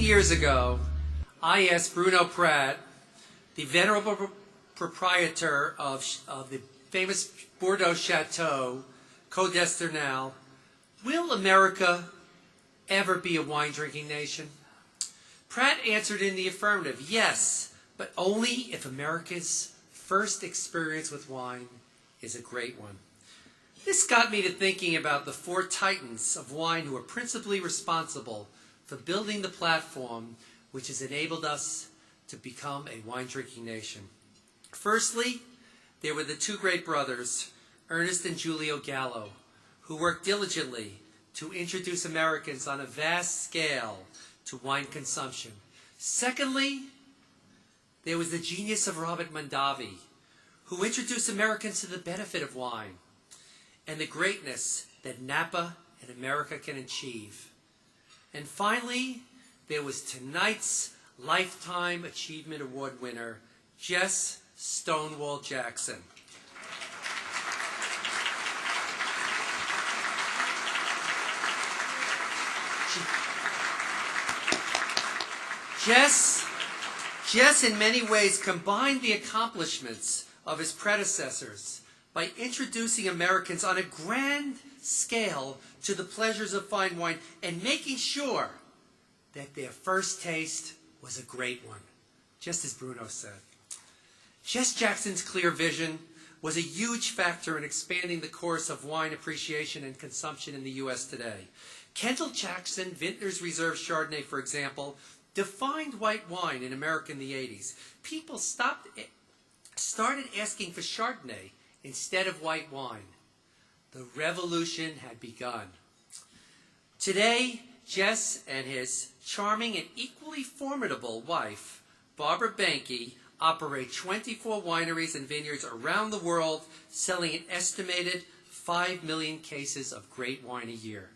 years ago, I asked Bruno Pratt, the venerable proprietor of the famous Bordeaux Chateau, Côte d'Estournel, will America ever be a wine-drinking nation? Pratt answered in the affirmative, yes, but only if America's first experience with wine is a great one. This got me to thinking about the four titans of wine who are principally responsible for building the platform which has enabled us to become a wine-drinking nation. Firstly, there were the two great brothers, Ernest and Giulio Gallo, who worked diligently to introduce Americans on a vast scale to wine consumption. Secondly, there was the genius of Robert Mondavi, who introduced Americans to the benefit of wine and the greatness that Napa and America can achieve. And finally, there was tonight's Lifetime Achievement Award winner, Jess Stonewall Jackson. Jess in many ways combined the accomplishments of his predecessors by introducing Americans on a grand scale to the pleasures of fine wine and making sure that their first taste was a great one, just as Bruno said. Jess Jackson's clear vision was a huge factor in expanding the course of wine appreciation and consumption in the U.S. today. Kendall Jackson, Vintners Reserve Chardonnay, for example, defined white wine in America in the 80s. People started asking for Chardonnay instead of white wine. The revolution had begun. Today, Jess and his charming and equally formidable wife, Barbara Banke, operate 24 wineries and vineyards around the world, selling an estimated 5 million cases of great wine a year.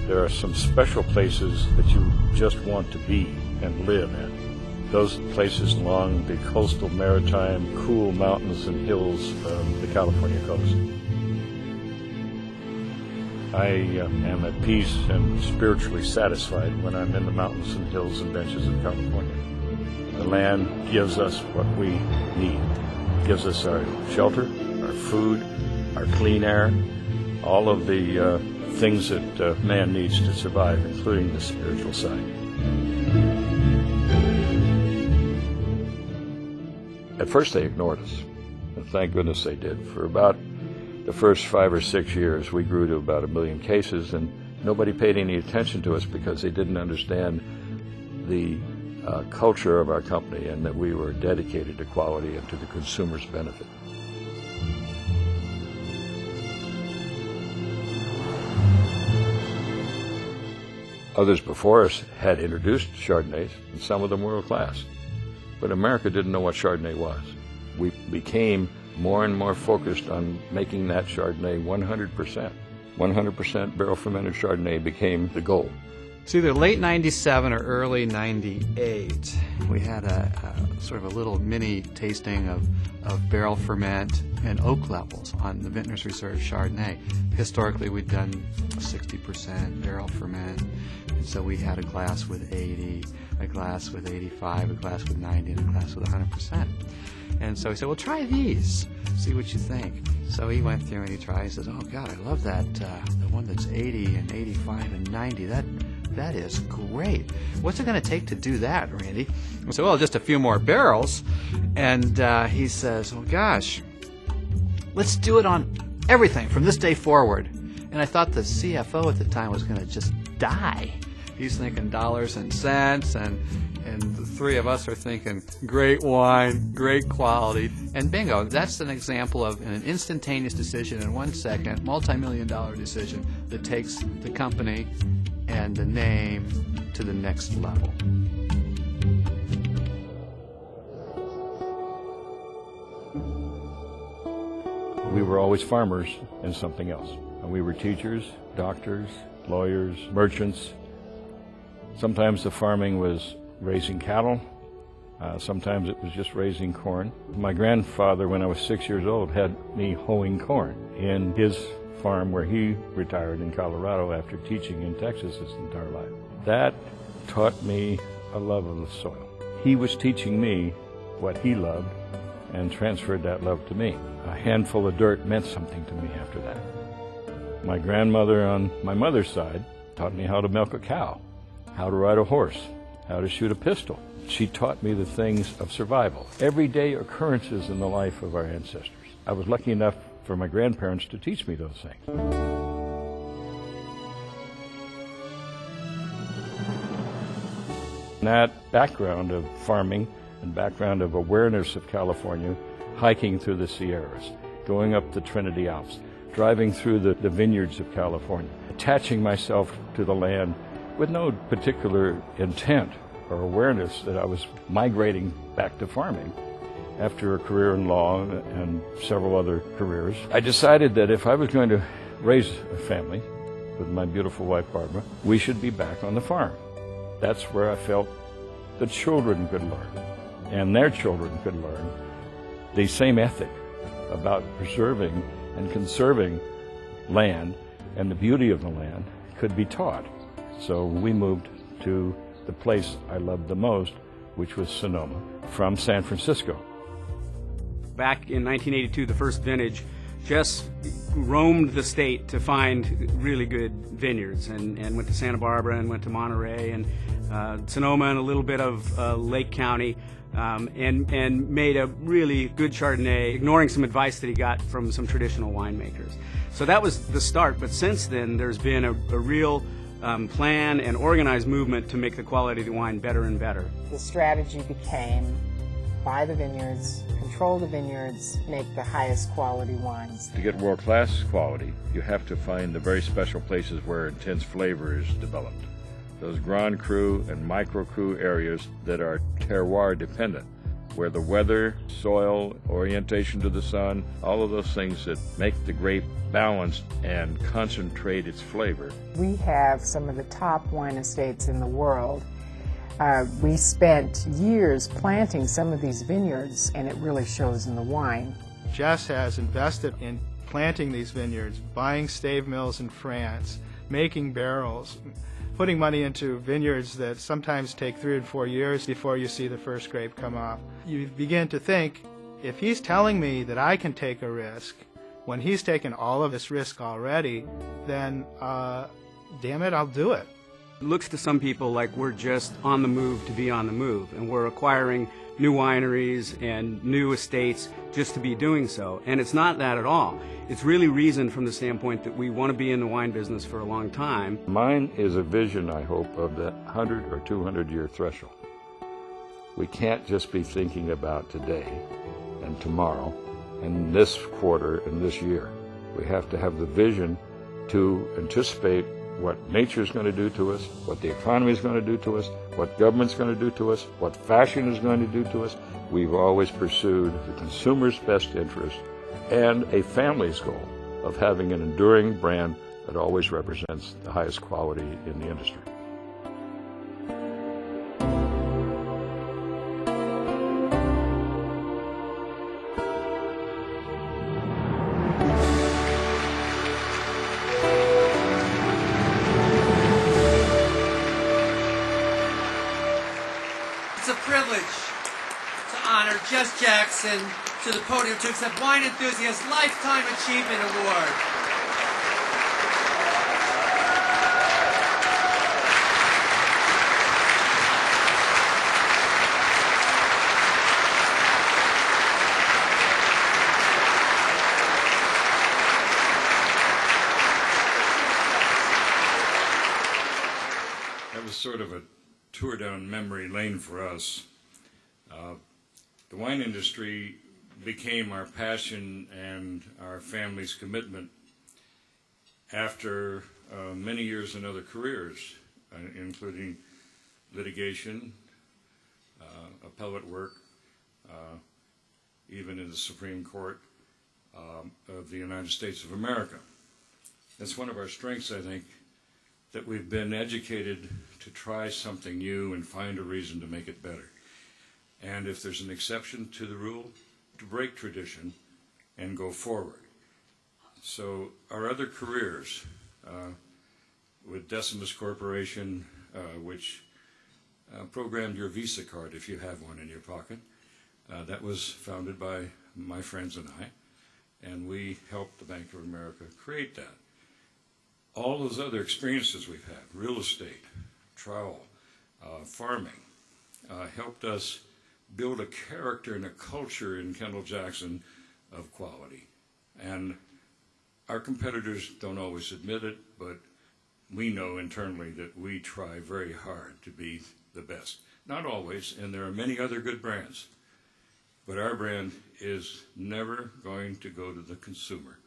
There are some special places that you just want to be and live in. Those places along the coastal, maritime, cool mountains and hills of the California coast. I am at peace and spiritually satisfied when I'm in the mountains and hills and benches of California. The land gives us what we need. It gives us our shelter, our food, our clean air, all of the things that man needs to survive, including the spiritual side. At first they ignored us, and thank goodness they did. For about the first 5 or 6 years, we grew to about 1 million cases, and nobody paid any attention to us because they didn't understand the culture of our company and that we were dedicated to quality and to the consumer's benefit. Others before us had introduced Chardonnays, and some of them were world-class. But America didn't know what Chardonnay was. We became more and more focused on making that Chardonnay 100%. 100% barrel-fermented Chardonnay became the goal. It's either late 97 or early 98. We had a sort of a little mini tasting of barrel ferment and oak levels on the Vintners Reserve Chardonnay. Historically, we'd done 60% barrel ferment, and so we had a glass with 80, a glass with 85, a glass with 90, and a glass with 100%. And so he said, well, try these, see what you think. So he went through and he tried, he says, oh God, I love that, the one that's 80 and 85 and 90, that is great. What's it going to take to do that, Randy? I said, well, just a few more barrels. And he says, well, gosh, let's do it on everything from this day forward. And I thought the CFO at the time was going to just die. He's thinking dollars and cents, and the three of us are thinking great wine, great quality. And bingo, that's an example of an instantaneous decision in 1 second, multi-million-dollar decision that takes the company and the name to the next level. We were always farmers and something else. And we were teachers, doctors, lawyers, merchants. Sometimes the farming was raising cattle. Sometimes it was just raising corn. My grandfather, when I was 6 years old, had me hoeing corn in his farm where he retired in Colorado after teaching in Texas his entire life. That taught me a love of the soil. He was teaching me what he loved and transferred that love to me. A handful of dirt meant something to me after that. My grandmother on my mother's side taught me how to milk a cow, how to ride a horse, how to shoot a pistol. She taught me the things of survival, everyday occurrences in the life of our ancestors. I was lucky enough for my grandparents to teach me those things. That background of farming and background of awareness of California, hiking through the Sierras, going up the Trinity Alps, driving through the vineyards of California, attaching myself to the land with no particular intent or awareness that I was migrating back to farming. After a career in law and several other careers, I decided that if I was going to raise a family with my beautiful wife Barbara, we should be back on the farm. That's where I felt the children could learn, and their children could learn the same ethic about preserving and conserving land, and the beauty of the land could be taught. So we moved to the place I loved the most, which was Sonoma, from San Francisco. Back in 1982, the first vintage, Jess roamed the state to find really good vineyards and went to Santa Barbara and went to Monterey and Sonoma and a little bit of Lake County and made a really good Chardonnay, ignoring some advice that he got from some traditional winemakers. So that was the start, but since then there's been a real plan and organized movement to make the quality of the wine better and better. The strategy became buy the vineyards, control the vineyards, make the highest quality wines. To get world-class quality, you have to find the very special places where intense flavor is developed. Those Grand Cru and Micro Cru areas that are terroir dependent, where the weather, soil, orientation to the sun, all of those things that make the grape balanced and concentrate its flavor. We have some of the top wine estates in the world. We spent years planting some of these vineyards, and it really shows in the wine. Jess has invested in planting these vineyards, buying stave mills in France, making barrels, putting money into vineyards that sometimes take 3 and 4 years before you see the first grape come off. You begin to think, if he's telling me that I can take a risk, when he's taken all of this risk already, then damn it, I'll do it. It looks to some people like we're just on the move to be on the move, and we're acquiring new wineries and new estates just to be doing so. And it's not that at all. It's really reasoned from the standpoint that we want to be in the wine business for a long time. Mine is a vision, I hope, of the 100 or 200 year threshold. We can't just be thinking about today and tomorrow and this quarter and this year. We have to have the vision to anticipate what nature is going to do to us, what the economy is going to do to us, what government's going to do to us, what fashion is going to do to us. We've always pursued the consumer's best interest and a family's goal of having an enduring brand that always represents the highest quality in the industry. It's a privilege to honor Jess Jackson to the podium to accept Wine Enthusiast Lifetime Achievement Award. That was sort of a tour down memory lane for us. The wine industry became our passion and our family's commitment after many years in other careers, including litigation, appellate work, even in the Supreme Court of the United States of America. That's one of our strengths, I think, that we've been educated to try something new and find a reason to make it better. and if there's an exception to the rule, to break tradition and go forward. So our other careers, with Decimus Corporation, which programmed your Visa card if you have one in your pocket. That was founded by my friends and I, and we helped the Bank of America create that. All those other experiences we've had, real estate, trowel, farming, helped us build a character and a culture in Kendall-Jackson of quality. And our competitors don't always admit it, but we know internally that we try very hard to be the best. Not always, and there are many other good brands, but our brand is never going to go to the consumer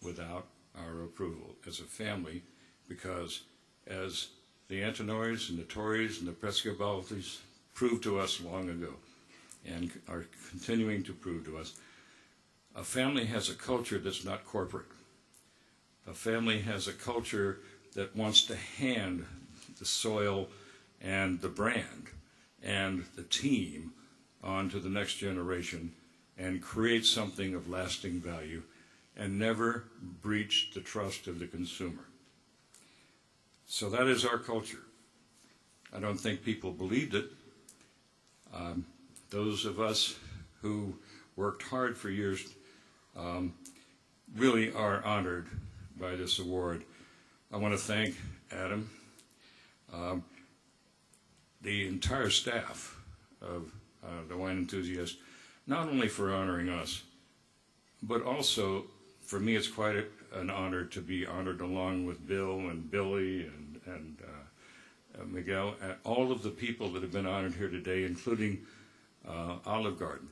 without our approval as a family, because as the Antinois and the Torreys and the Prescobaltis proved to us long ago and are continuing to prove to us, a family has a culture that's not corporate. A family has a culture that wants to hand the soil and the brand and the team on to the next generation and create something of lasting value and never breach the trust of the consumer. So that is our culture. I don't think people believed it. Those of us who worked hard for years really are honored by this award. I want to thank Adam, the entire staff of the Wine Enthusiast, not only for honoring us, but also for me it's quite an honor to be honored along with Bill and Billy and Miguel, and all of the people that have been honored here today, including Olive Garden.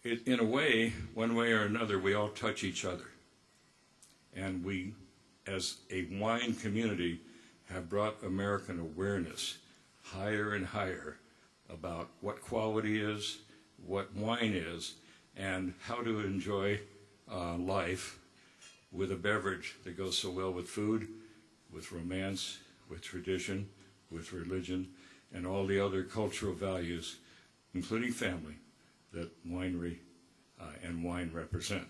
In a way, one way or another, we all touch each other. And we, as a wine community, have brought American awareness higher and higher about what quality is, what wine is, and how to enjoy life with a beverage that goes so well with food, with romance, with tradition, with religion, and all the other cultural values, including family, that winery and wine represent.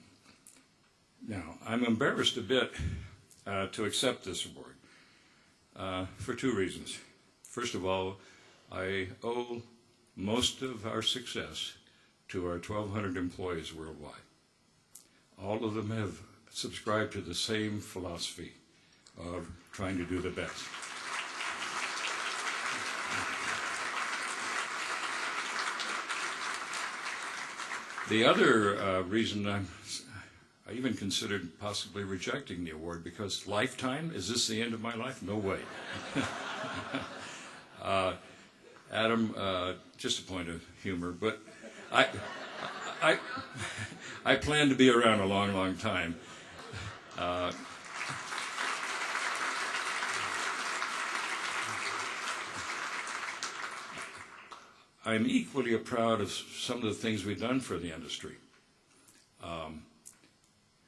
Now, I'm embarrassed a bit to accept this award for two reasons. First of all, I owe most of our success to our 1,200 employees worldwide. All of them have subscribed to the same philosophy of trying to do the best. The other reason I even considered possibly rejecting the award, because lifetime, is this the end of my life? No way. Adam, just a point of humor, but I plan to be around a long, long time. I'm equally proud of some of the things we've done for the industry.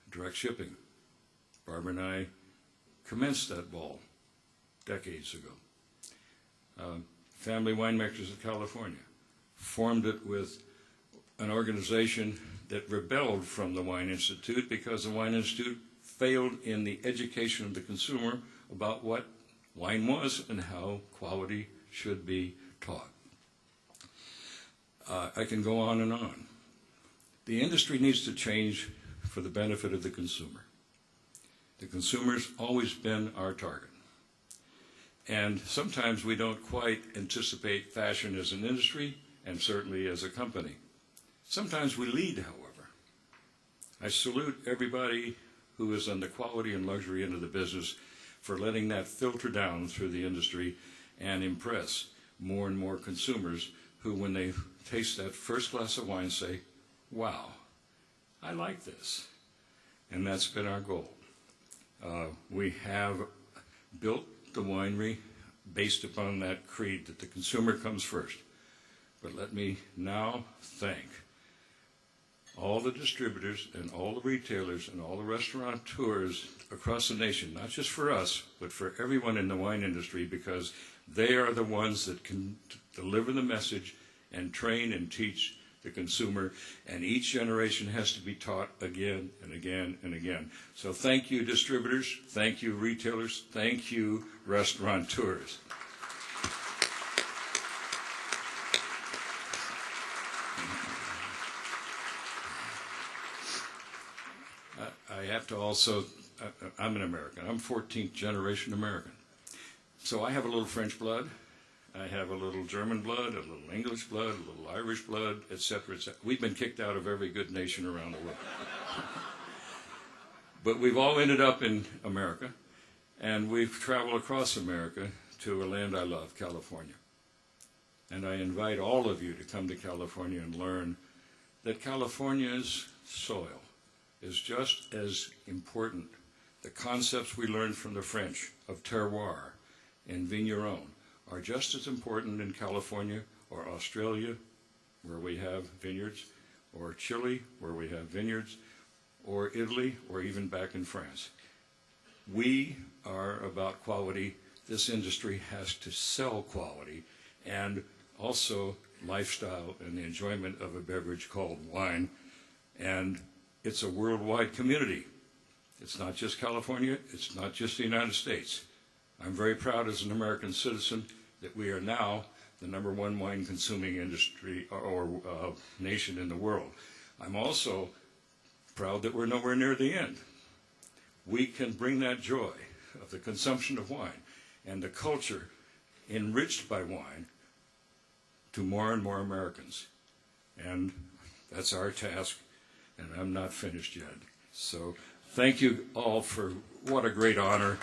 Direct shipping. Barbara and I commenced that ball decades ago. Family Winemakers of California formed it with an organization that rebelled from the Wine Institute because the Wine Institute failed in the education of the consumer about what wine was and how quality should be taught. I can go on and on. The industry needs to change for the benefit of the consumer. The consumer's always been our target. And sometimes we don't quite anticipate fashion as an industry and certainly as a company. Sometimes we lead, however. I salute everybody who is on the quality and luxury end of the business for letting that filter down through the industry and impress more and more consumers who, when they taste that first glass of wine, say, wow, I like this. And that's been our goal. We have built the winery based upon that creed that the consumer comes first. But let me now thank all the distributors and all the retailers and all the restaurateurs across the nation, not just for us, but for everyone in the wine industry, because they are the ones that can deliver the message and train and teach the consumer, and each generation has to be taught again and again and again. So thank you, distributors. Thank you, retailers. Thank you, restaurateurs. I have to also, I'm an American. I'm 14th generation American. So I have a little French blood. I have a little German blood, a little English blood, a little Irish blood, et cetera, et cetera. We've been kicked out of every good nation around the world. But we've all ended up in America, and we've traveled across America to a land I love, California. And I invite all of you to come to California and learn that California's soil is just as important. The concepts we learned from the French of terroir and vigneron are just as important in California or Australia, where we have vineyards, or Chile, where we have vineyards, or Italy, or even back in France. We are about quality. This industry has to sell quality and also lifestyle and the enjoyment of a beverage called wine. And it's a worldwide community. It's not just California. It's not just the United States. I'm very proud as an American citizen that we are now the #1 wine consuming industry or nation in the world. I'm also proud that we're nowhere near the end. We can bring that joy of the consumption of wine and the culture enriched by wine to more and more Americans. And that's our task, and I'm not finished yet. So thank you all for what a great honor.